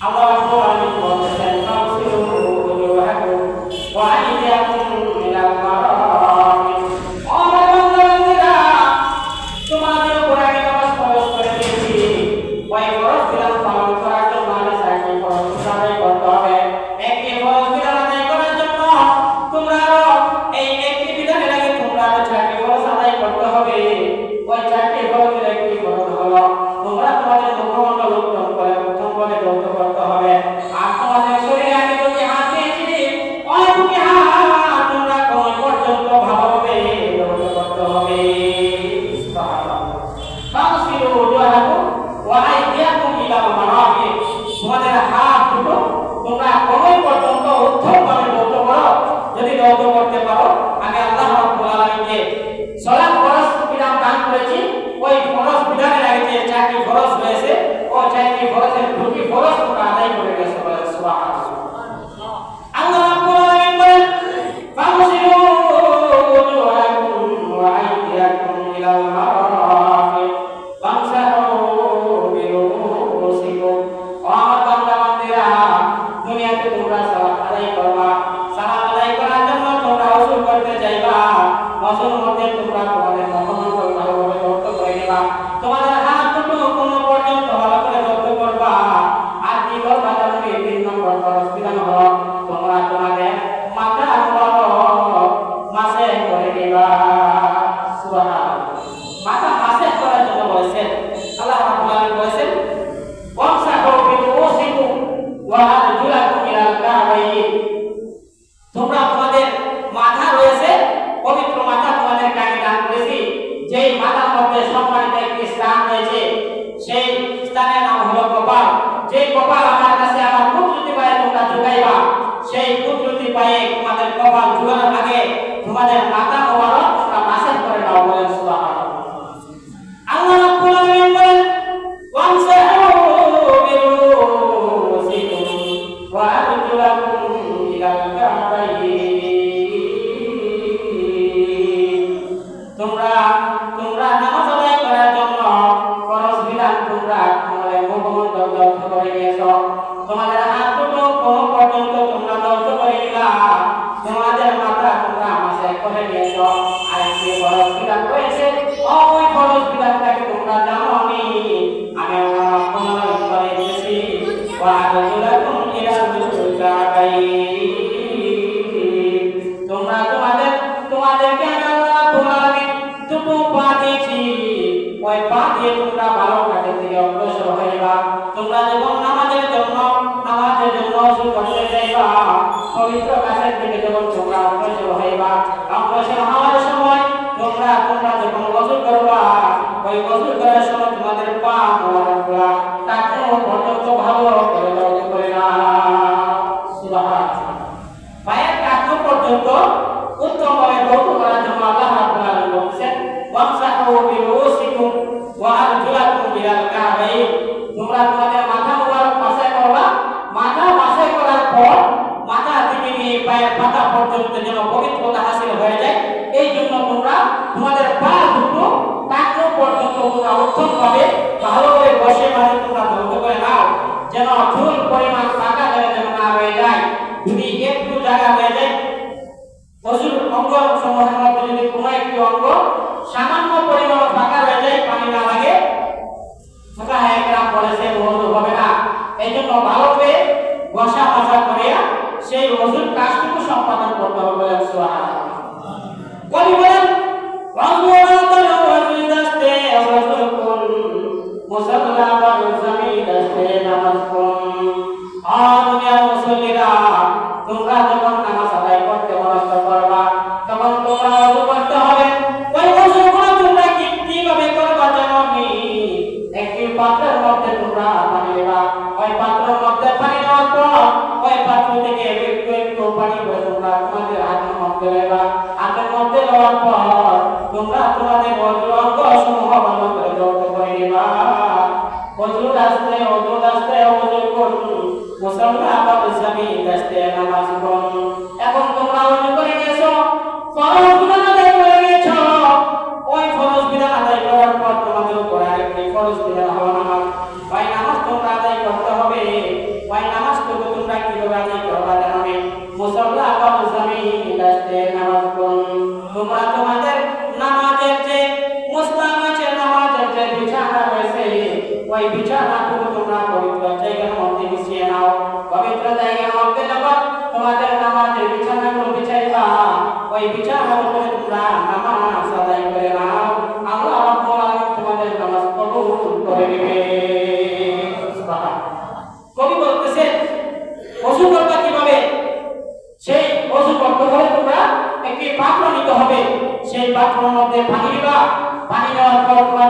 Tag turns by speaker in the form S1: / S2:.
S1: আল্লাহ রাব্বুল আলামিন বলেছেন ফাগসিলু উজুহাকুম ওয়া আইদিয়াকুম ইলাল মারাফিক। আমার বান্দারা তোমাদের উপরে আমি নামাজ ফরজ করে দিয়েছি, ওই ফরজ বিধান পালন করার জন্য আমি চারটি ফরজ আদায় করতে হবে। একটি ফরজ বিধান আদায় করার জন্য তোমরা এই একটি বিধানের আগে তোমরা চারটি ফরজ আদায় করতে হবে। ওই চারটি ফরজের একটি ফরজ হলো তোমরা তোমাদের মুখমণ্ডল উত্তম করে উত্তমভাবে ধৌত করতে হবে। আর তোমাদের শরীরে আমি দুটি হাত দিয়েছি, ওই দুটি হাত তোমরা কোমর পর্যন্ত ভালোভাবে ধৌত করতে হবে। ফাগসিলু উজুহাকুম ওয়া আইদিয়াকুম ইলাল মারাফিক। তোমাদের হাত দুটো তোমরা কোমর পর্যন্ত উত্তমভাবে ধৌত করো। যদি ধৌত করতে পারো, আমি আল্লাহ রাব্বুল আলামিনকে সালাত ফরজ বিধান দান করেছি। ওই ফরজ বিধানের আগে যে চারটি ফরজ রয়েছে, ওই চারটি ফরজের দুটি ফরজ তোমরা আদায় করে গেছো। বলেন সুবহানাল্লাহ। আল্লাহ রাব্বুল আলামিন বলেন ফাগসিলু উজুহাকুম ওয়া আইদিয়াকুম ইলাল মারাফিক ওয়ামসাহু বিরুউসিকুম। ও আমার বান্দা বান্দিরা, দুনিয়াতে তোমরা সালাত আদায় করবা। সালাত আদায় করার জন্য তোমরা ওযু করতে যাইবা। ওযুর মধ্যে তোমরা তোমাদের মুখমণ্ডল ভালোভাবে ধৌত করে নিবা। তোমাদের হাত দুটো কোমর পর্যন্ত ভালো করে ধৌত করবা। আর কি করবা জানো? 3 নম্বর ফরজ বিধান হলো তোমরা তোমাদের মাথা মুবারক মাসে করে নিবা। সুবহানাল্লাহ। মাথা মাসে করার জন্য বলেছেন আল্লাহ রাব্বুল আলামিন বলেছেন ওয়ামসাহু বিরুউসিকুম ওয়া আরজুলাকুম ইলাল কা'বাইন। তোমরা তোমাদের মাথা রয়েছে, পবিত্র মাথা তোমাদেরকে আমি দান করেছি। যেই মাথার মধ্যে সম্মানিত একটি স্থান রয়েছে, সেই স্থানের নাম হলো কপাল। যেই কপাল আমার কাছে আমার কুদরতি পায়ে তোমরা ঝুঁকাইবা, সেই কুদরতি পায়ে তোমাদের কপাল ঝুঁকানোর আগে তোমাদের মাথা মোবারক তোমরা মাসে করে নাও। বলেন সুবহানাল্লাহ। আল্লাহ রাব্বুল আলামিন বলেন ওয়ামসাহু বিরুউসিকুম ওয়া আরজুলাকুম ইলাল কা'বাইন। তোমরা নামাজ আদায় করার জন্য ফরজ বিধান তোমরা তোমাদের মুখমণ্ডল ধৌত করে নিয়েছো। তোমাদের হাত দুটো কোমর পর্যন্ত তোমরা ধৌত করে নিলা। তোমাদের মাথা তোমরা মাসে করে নিয়েছো। আর একটি ফরজ বিধান রয়েছে, ওই ফরজ বিধানটাকে তোমরা জানো। আমি আল্লাহ রাব্বুল আলামিন করে দিয়েছি ওয়া আরজুলাকুম ইলাল কা'বাইন। তোমরা তোমাদেরকে আল্লাহ রাব্বুল আলামিন দুটো পা দিয়েছি, ওই পা দিয়ে তোমরা ভালো কাজের দিকে অগ্রসর হইবা। তোমরা যখন নামাজের জন্য ওযু করতে যাইবা, পবিত্র কাজের দিকে যখন তোমরা অগ্রসর হইবা, অগ্রসর হওয়ার সময় তোমরা যখন ওযু করবা, ওই ওযু করার সময় তোমাদের পা মোবারকগুলো তাকে পর্যন্ত ভালো করে ধৌত করে নাও। সুবহানাল্লাহ। পায়ের কাঁধ পর্যন্ত উত্তমভাবে ধৌত করার জন্য আল্লাহ রাব্বুল আলামিন বলেছেন ওয়ামসাহু বিরুউসিকুম ওয়া আরজুলাকুম ইলাল কা'বাইন। তোমরা তোমাদের মাথা মোবারক মাসে করবা। মাথা মাসে করার পর মাথা থেকে নিয়ে পায়ের পাতা পর্যন্ত যেন পবিত্রতা হাসিল হয়ে যায়, এই জন্য তোমরা তোমাদের পা দুটো টাকনো পর্যন্ত তোমরা উত্তমভাবে ভালোভাবে বসে তোমরা ধৌত করে নাও, যেন চুল পরিমাণ ফাঁকা যেন না হয়ে যায়। যদি একটু জায়গা হয়ে যায়, ওযুর অঙ্গ সমূহের মধ্যে যদি কোনো একটি অঙ্গ সামান্য পরিমাণ ফাঁকা হয়ে যায়, পানি না লাগে, ফুকাহায়ে কেরাম বলেছেন ওযু হবে না। এই জন্য ভালোভাবে ঘষা মাজা করে সেই ওযুর কাজটুকু সম্পাদন করতে হবে। সুবহানাল্লাহ। কবি বলেন ওযু দাস্তে ওযু কুন মুসাল্লা ওয়াল জামি দাস্তে নামাজ কুন। দুনিয়ার মুসল্লিরা, তোমরা যখন নামাজ আদায় করতে মনস্থ করবা, তখন তোমরা ওযু করতে হবে। ওই ওযুগুলো তোমরা কিভাবে করবা জানো? একটি পাত্রের মধ্যে তোমরা পানি নেবা। ওই পাত্রের মধ্যে পানি নেওয়ার পর ওই পাত্র থেকে একটু পানি করে তোমরা তোমাদের হাতের মধ্যে নেবা। হাতের মধ্যে নেওয়ার পর তোমরা তোমাদের ওযুর অঙ্গ সমূহ ভালো করে ধৌত করে নিবা। ওযু দাস্তে ওযু কুন মুসাল্লা ওয়াল জামি দাস্তে নামাজ কুন। এখন তোমরা ওযু করে নিয়েছো, ফরজ বিধান আদায় করে নিয়েছো। ওই ফরজ বিধান আদায় করার পর তোমাদের উপর আরেকটি ফরজ বিধান হলো নামাজ। ওই নামাজ তোমরা আদায় করতে হবে। ওই ওই বিছানাগুলো তোমরা পবিত্র জায়গার মধ্যে বিছিয়ে নাও। পবিত্র জায়গার মধ্যে যখন তোমাদের নামাজের বিছানাগুলো বিছাইবা, ওই বিছানার উপরে তোমরা